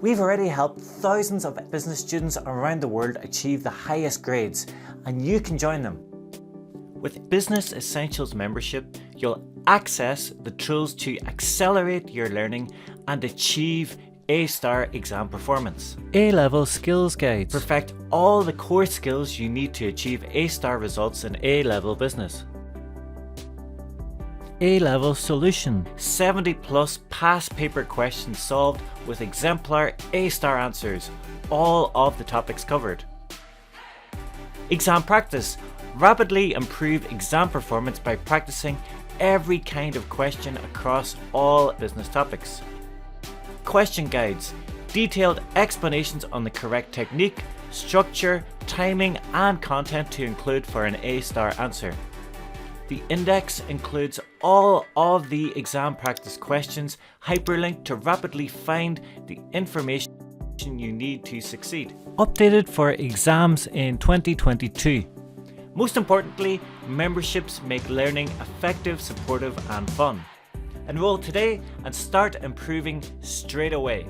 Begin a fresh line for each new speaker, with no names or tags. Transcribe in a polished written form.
We've already helped thousands of business students around the world achieve the highest grades, and you can join them. With Business Essentials membership, you'll access the tools to accelerate your learning and achieve A-star exam performance.
A-level skills guides.
Perfect all the core skills you need to achieve A-star results in A-level business.
A-level solution.
70 plus past paper questions solved with exemplar A-star answers, all of the topics covered. Exam practice. Rapidly improve exam performance by practicing every kind of question across all business topics. Question guides. Detailed explanations on the correct technique, structure, timing and content to include for an A-star answer. The index includes all of the exam practice questions, hyperlinked to rapidly find the information you need to succeed.
Updated for exams in 2022.
Most importantly, memberships make learning effective, supportive and fun. Enroll today and start improving straight away.